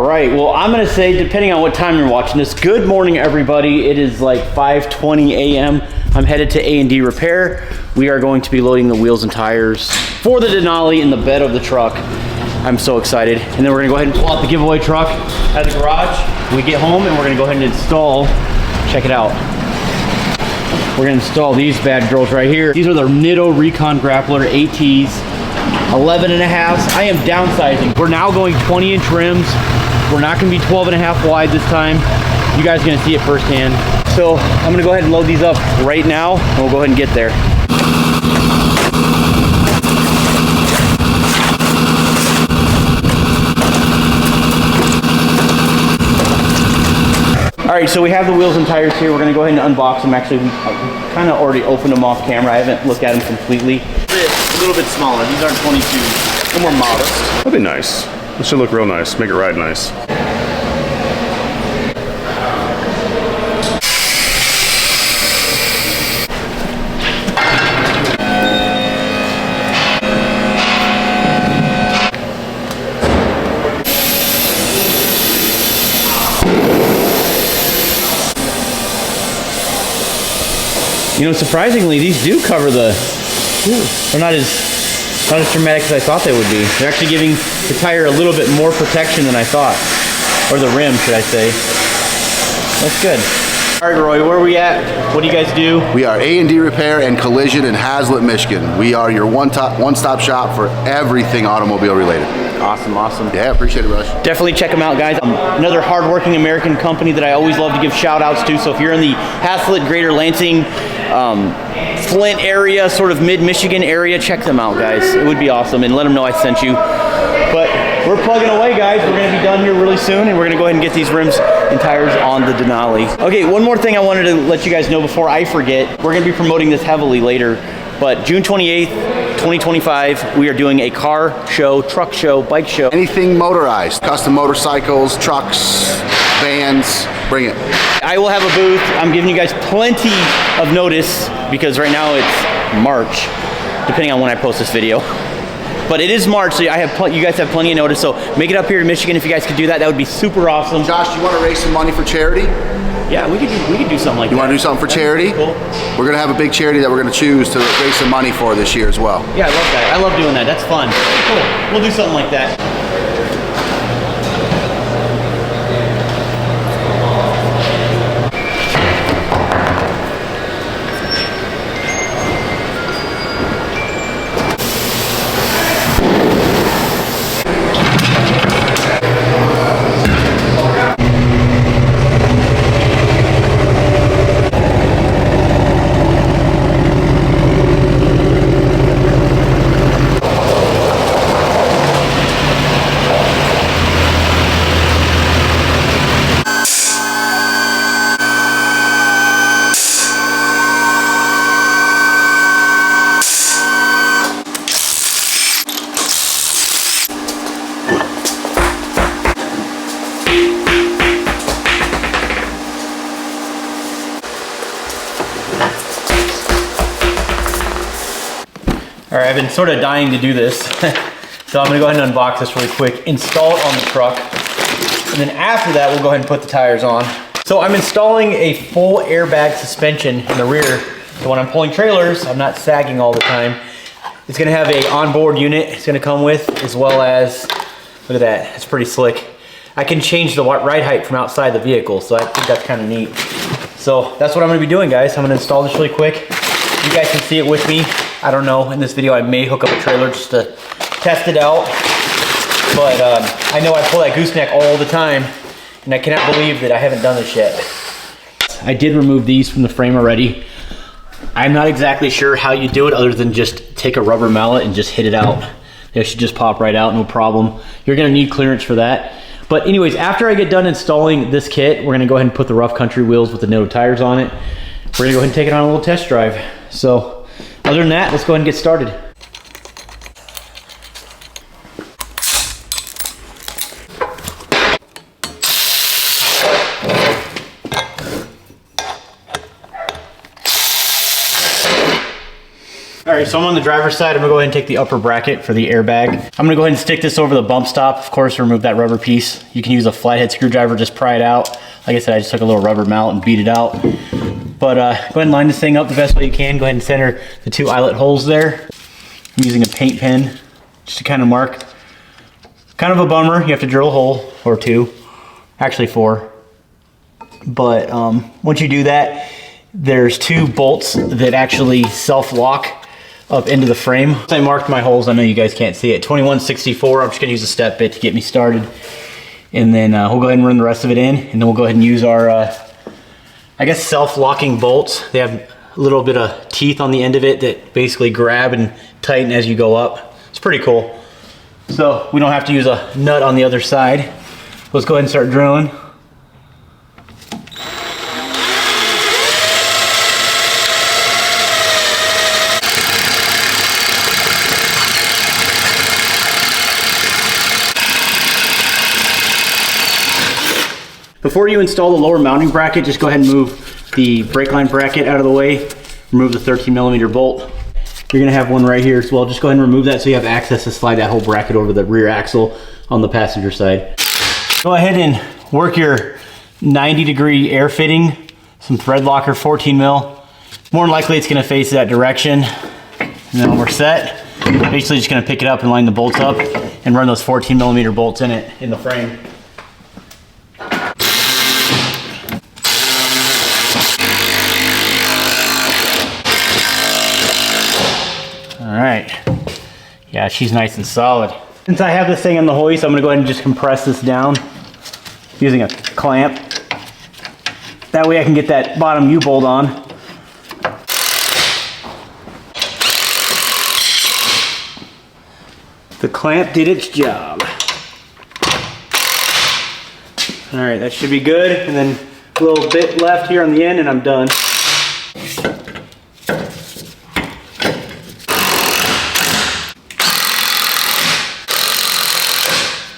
All right, well, I'm gonna say, depending on what time you're watching this, good morning, everybody. It is like 5:20 a.m. I'm headed to A&D Repair. We are going to be loading the wheels and tires for the Denali in the bed of the truck. I'm so excited. And then we're gonna go ahead and pull out the giveaway truck out of the garage. We get home and we're gonna go ahead and install, check it out. We're gonna install these bad girls right here. These are the Nitto Recon Grappler ATs. 11 and a halves. I am downsizing. We're now going 20-inch rims. We're not gonna be 12 and a half wide this time. You guys are gonna see it firsthand. So I'm gonna go ahead and load these up right now, and we'll go ahead and get there. All right, so we have the wheels and tires here. We're gonna go ahead and unbox them. Actually, we kind of already opened them off camera. I haven't looked at them completely. A little bit smaller. These aren't 22s. A little more modest. That'd be nice. It should look real nice. Make it ride nice. You know, surprisingly, these do cover the. They're not as dramatic as I thought they would be. They're actually giving the tire a little bit more protection than I thought. Or the rim, should I say. That's good. All right, Roy, where are we at? What do you guys do? We are A&D Repair and Collision in Hazlet, Michigan. We are your one-stop shop for everything automobile related. Awesome, awesome. Yeah, appreciate it, Rush. Definitely check them out, guys. Another hardworking American company that I always love to give shout outs to. So if you're in the Hazlet, Greater Lansing, Flint area, sort of mid-Michigan area, check them out, guys. It would be awesome, and let them know I sent you. But we're plugging away, guys. We're gonna be done here really soon, and we're gonna go ahead and get these rims and tires on the Denali. Okay, one more thing I wanted to let you guys know before I forget. We're gonna be promoting this heavily later, but June 28th, 2025, we are doing a car show, truck show, bike show. Anything motorized, custom motorcycles, trucks, vans, bring it. I will have a booth. I'm giving you guys plenty of notice because right now it's March, depending on when I post this video. But it is March, so you guys have plenty of notice. So make it up here to Michigan if you guys could do that. That would be super awesome. Josh, do you want to raise some money for charity? Yeah, we could do something like that. You want to do something for charity? Cool. We're going to have a big charity that we're going to choose to raise some money for this year as well. Yeah, I love that. I love doing that. That's fun. Cool. We'll do something like that. All right, I've been sort of dying to do this. So I'm gonna go ahead and unbox this really quick, install it on the truck, and then after that, we'll go ahead and put the tires on. So I'm installing a full airbag suspension in the rear. So when I'm pulling trailers, I'm not sagging all the time. It's gonna have a onboard unit it's gonna come with, as well as, look at that, it's pretty slick. I can change the ride height from outside the vehicle, so I think that's kind of neat. So that's what I'm gonna be doing, guys. I'm gonna install this really quick. You guys can see it with me. I don't know, in this video I may hook up a trailer just to test it out. But I know I pull that gooseneck all the time, and I cannot believe that I haven't done this yet. I did remove these from the frame already. I'm not exactly sure how you do it other than just take a rubber mallet and just hit it out. They should just pop right out, no problem. You're gonna need clearance for that. But anyways, after I get done installing this kit, we're gonna go ahead and put the rough country wheels with the Nitto tires on it. We're gonna go ahead and take it on a little test drive. So other than that, let's go ahead and get started. All right, so I'm on the driver's side. I'm gonna go ahead and take the upper bracket for the airbag. I'm gonna go ahead and stick this over the bump stop. Of course, remove that rubber piece. You can use a flathead screwdriver, just pry it out. Like I said, I just took a little rubber mallet and beat it out. But go ahead and line this thing up the best way you can. Go ahead and center the 2 eyelet holes there. I'm using a paint pen just to kind of mark. Kind of a bummer, you have to drill a hole or 2, actually 4. But once you do that, there's 2 bolts that actually self-lock up into the frame. Once I marked my holes, I know you guys can't see it, 2164, I'm just gonna use a step bit to get me started. And then we'll go ahead and run the rest of it in, and then we'll go ahead and use our, I guess, self-locking bolts. They have a little bit of teeth on the end of it that basically grab and tighten as you go up. It's pretty cool. So we don't have to use a nut on the other side. Let's go ahead and start drilling. Before you install the lower mounting bracket, just go ahead and move the brake line bracket out of the way. Remove the 13mm bolt. You're gonna have one right here as well. Just go ahead and remove that so you have access to slide that whole bracket over the rear axle on the passenger side. Go ahead and work your 90-degree air fitting, some thread locker 14 mil. More than likely it's gonna face that direction. And then when we're set, basically just gonna pick it up and line the bolts up and run those 14mm bolts in it, in the frame. All right, yeah, she's nice and solid. Since I have this thing on the hoist, I'm gonna go ahead and just compress this down using a clamp. That way I can get that bottom U-bolt on. The clamp did its job. All right, that should be good. And then a little bit left here on the end and I'm done.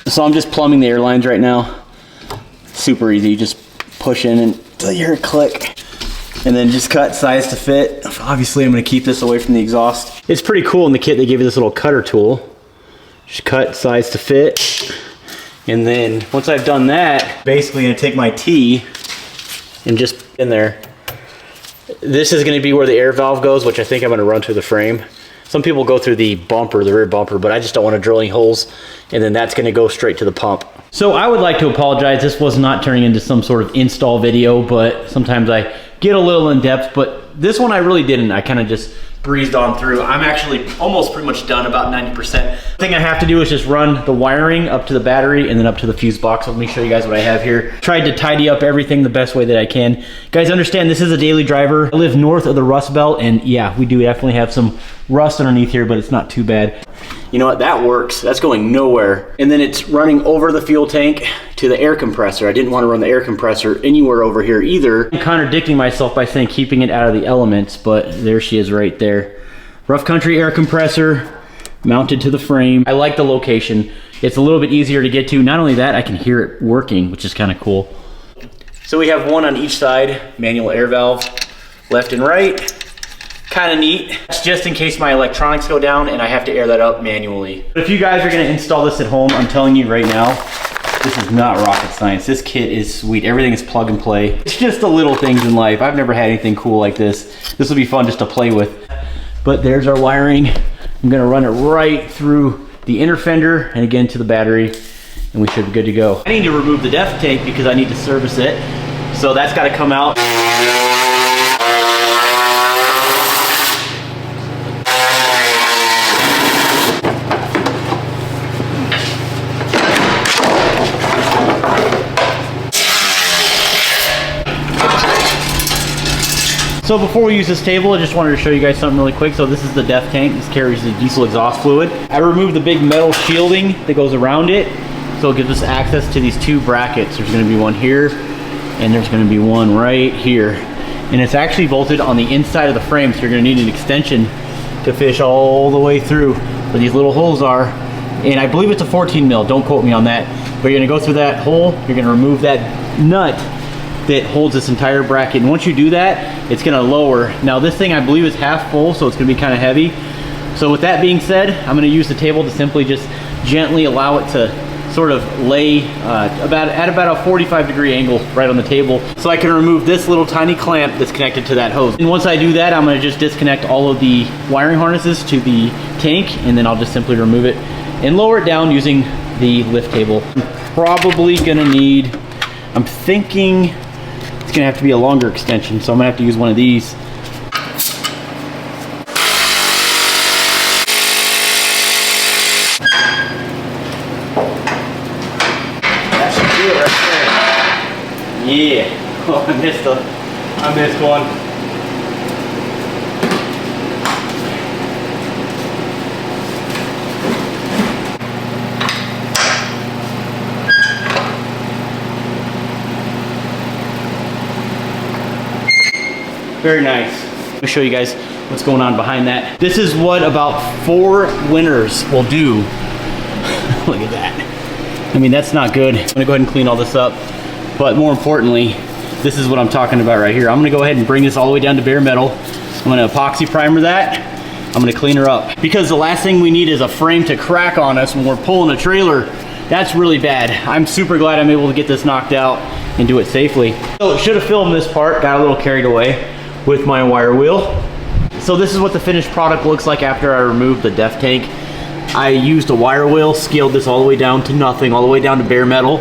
So I'm just plumbing the air lines right now. Super easy, you just push in until you hear a click. And then just cut size to fit. Obviously I'm gonna keep this away from the exhaust. It's pretty cool in the kit, they give you this little cutter tool. Just cut size to fit. And then once I've done that, basically gonna take my T and just in there. This is gonna be where the air valve goes, which I think I'm gonna run through the frame. Some people go through the bumper, the rear bumper, but I just don't want to drill any holes, and then that's going to go straight to the pump. So I would like to apologize. This was not turning into some sort of install video, but sometimes I get a little in depth, but this one I really didn't. I kind of just breezed on through. I'm actually almost pretty much done, about 90%. The thing I have to do is just run the wiring up to the battery and then up to the fuse box. Let me show you guys what I have here. Tried to tidy up everything the best way that I can. Guys, understand this is a daily driver. I live north of the Rust Belt, and yeah, we do definitely have some rust underneath here, but it's not too bad. You know what, that works. That's going nowhere. And then it's running over the fuel tank to the air compressor. I didn't want to run the air compressor anywhere over here either. I'm contradicting myself by saying keeping it out of the elements, but there she is right there. Rough country air compressor mounted to the frame. I like the location. It's a little bit easier to get to. Not only that, I can hear it working, which is kind of cool. So we have one on each side, manual air valve, left and right. Kind of neat. It's just in case my electronics go down and I have to air that up manually. But if you guys are gonna install this at home, I'm telling you right now, this is not rocket science. This kit is sweet. Everything is plug and play. It's just the little things in life. I've never had anything cool like this. This will be fun just to play with. But there's our wiring. I'm gonna run it right through the inner fender and again to the battery, and we should be good to go. I need to remove the depth tank because I need to service it. So that's gotta come out. So before we use this table, I just wanted to show you guys something really quick. So this is the depth tank. This carries the diesel exhaust fluid. I removed the big metal shielding that goes around it. So it gives us access to these two brackets. There's gonna be one here, and there's gonna be one right here. And it's actually bolted on the inside of the frame, so you're gonna need an extension to fish all the way through where these little holes are. And I believe it's a 14 mil, don't quote me on that. But you're gonna go through that hole, you're gonna remove that nut, that holds this entire bracket. And once you do that, it's gonna lower. Now this thing I believe is half full, so it's gonna be kind of heavy. So with that being said, I'm gonna use the table to simply just gently allow it to sort of lay at about a 45-degree angle right on the table, so I can remove this little tiny clamp that's connected to that hose. And once I do that, I'm gonna just disconnect all of the wiring harnesses to the tank, and then I'll just simply remove it and lower it down using the lift table. I'm probably gonna need, I'm thinking it's gonna have to be a longer extension, so I'm gonna have to use one of these. Yeah. Oh, I missed one. Very nice. Let me show you guys what's going on behind that. This is what about 4 winters will do. Look at that. I mean, that's not good. I'm gonna go ahead and clean all this up. But more importantly, this is what I'm talking about right here. I'm gonna go ahead and bring this all the way down to bare metal. I'm gonna epoxy primer that. I'm gonna clean her up. Because the last thing we need is a frame to crack on us when we're pulling a trailer. That's really bad. I'm super glad I'm able to get this knocked out and do it safely. So should have filmed this part, got a little carried away with my wire wheel. So this is what the finished product looks like after I removed the def tank. I used a wire wheel, scaled this all the way down to nothing, all the way down to bare metal.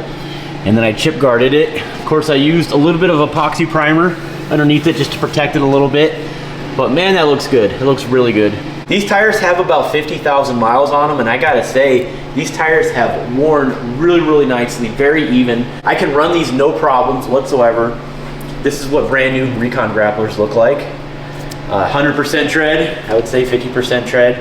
And then I chip guarded it. Of course, I used a little bit of epoxy primer underneath it just to protect it a little bit. But man, that looks good. It looks really good. These tires have about 50,000 miles on them, and I gotta say, these tires have worn really, really nicely, very even. I can run these no problems whatsoever. This is what brand new Recon grapplers look like. 100% tread, I would say 50% tread.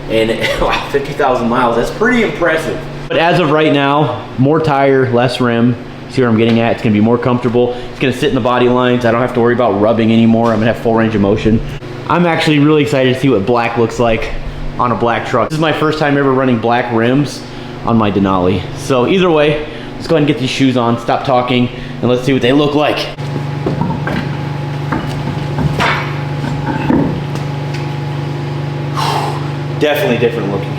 And wow, 50,000 miles, that's pretty impressive. But as of right now, more tire, less rim. See where I'm getting at? It's gonna be more comfortable. It's gonna sit in the body lines. I don't have to worry about rubbing anymore. I'm gonna have full range of motion. I'm actually really excited to see what black looks like on a black truck. This is my first time ever running black rims on my Denali. So either way, let's go ahead and get these shoes on, stop talking, and let's see what they look like. Definitely different looking.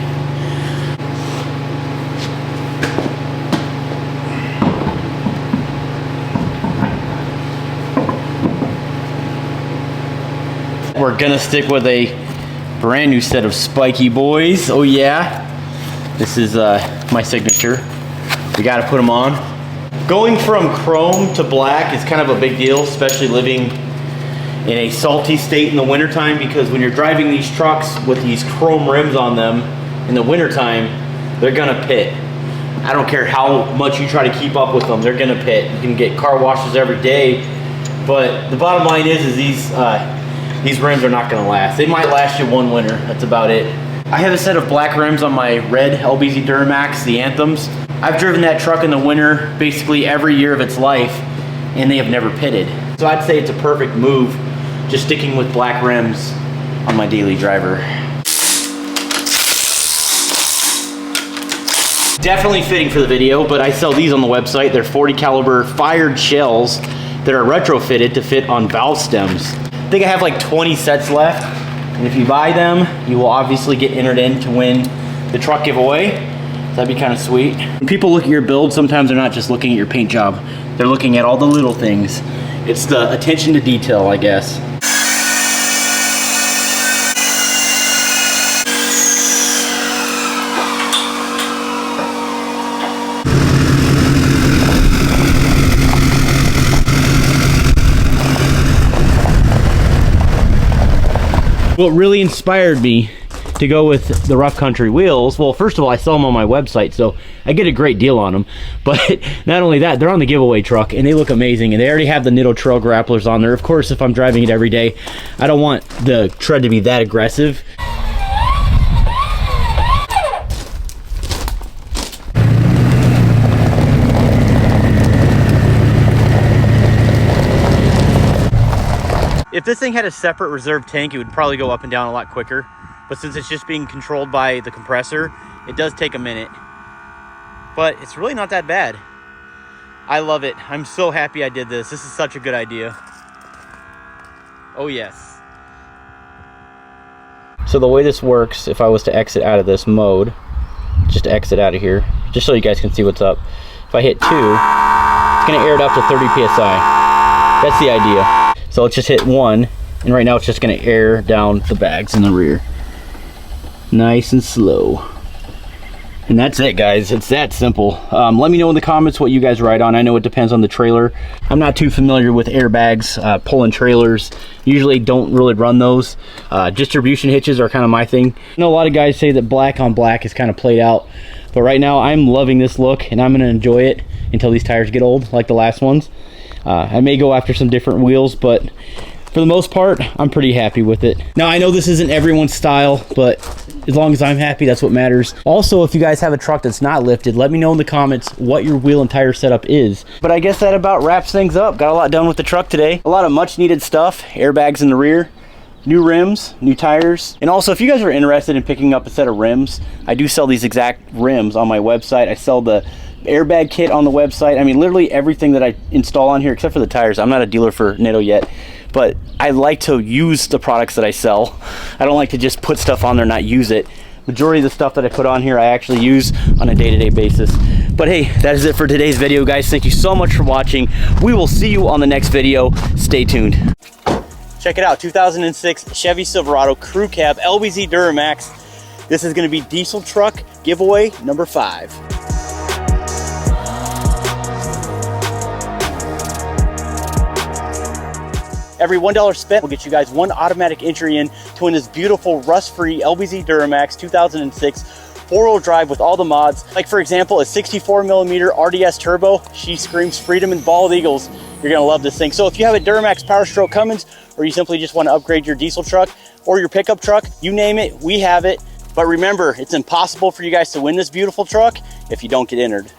We're gonna stick with a brand new set of spiky boys. Oh yeah. This is my signature. We gotta put them on. Going from chrome to black is kind of a big deal, especially living in a salty state in the wintertime, because when you're driving these trucks with these chrome rims on them in the wintertime, they're gonna pit. I don't care how much you try to keep up with them, they're gonna pit. You can get car washes every day, but the bottom line is these rims are not gonna last. They might last you one winter, that's about it. I have a set of black rims on my red LBZ Duramax, the Anthems. I've driven that truck in the winter basically every year of its life, and they have never pitted. So I'd say it's a perfect move, just sticking with black rims on my daily driver. Definitely fitting for the video, but I sell these on the website. They're 40 caliber fired shells that are retrofitted to fit on valve stems. I think I have like 20 sets left, and if you buy them, you will obviously get entered in to win the truck giveaway. That'd be kind of sweet. When people look at your build, sometimes they're not just looking at your paint job. They're looking at all the little things. It's the attention to detail, I guess. What really inspired me to go with the rough country wheels, well, first of all, I sell them on my website, so I get a great deal on them. But not only that, they're on the giveaway truck, and they look amazing, and they already have the Nitto Trail grapplers on there. Of course, if I'm driving it every day, I don't want the tread to be that aggressive. If this thing had a separate reserve tank, it would probably go up and down a lot quicker. But since it's just being controlled by the compressor, it does take a minute. But it's really not that bad. I love it. I'm so happy I did this. This is such a good idea. Oh yes. So the way this works, if I was to exit out of this mode, just exit out of here, just so you guys can see what's up. If I hit 2, it's gonna air it up to 30 PSI. That's the idea. So let's just hit 1, and right now it's just gonna air down the bags in the rear. Nice and slow. And that's it, guys. It's that simple. Let me know in the comments what you guys ride on. I know it depends on the trailer. I'm not too familiar with airbags, pulling trailers. Usually don't really run those. Distribution hitches are kind of my thing. I know a lot of guys say that black on black is kind of played out, but right now I'm loving this look, and I'm gonna enjoy it until these tires get old, like the last ones. I may go after some different wheels, but for the most part, I'm pretty happy with it. Now, I know this isn't everyone's style, but as long as I'm happy, that's what matters. Also, if you guys have a truck that's not lifted, let me know in the comments what your wheel and tire setup is. But I guess that about wraps things up. Got a lot done with the truck today. A lot of much needed stuff. Airbags in the rear, new rims, new tires. And also, if you guys are interested in picking up a set of rims, I do sell these exact rims on my website. I sell the airbag kit on the website. I mean, literally everything that I install on here, except for the tires. I'm not a dealer for Nitto yet, but I like to use the products that I sell. I don't like to just put stuff on there and not use it. Majority of the stuff that I put on here I actually use on a day-to-day basis. But hey, that is it for today's video, guys. Thank you so much for watching. We will see you on the next video. Stay tuned. Check it out, 2006 Chevy Silverado Crew Cab LBZ Duramax. This is gonna be diesel truck giveaway number 5. Every $1 spent will get you guys 1 automatic entry in to win this beautiful rust-free LBZ Duramax 2006 4-wheel drive with all the mods. Like for example, a 64mm RDS turbo. She screams freedom and bald eagles. You're gonna love this thing. So if you have a Duramax Power Stroke Cummins, or you simply just wanna upgrade your diesel truck or your pickup truck, you name it, we have it. But remember, it's impossible for you guys to win this beautiful truck if you don't get entered.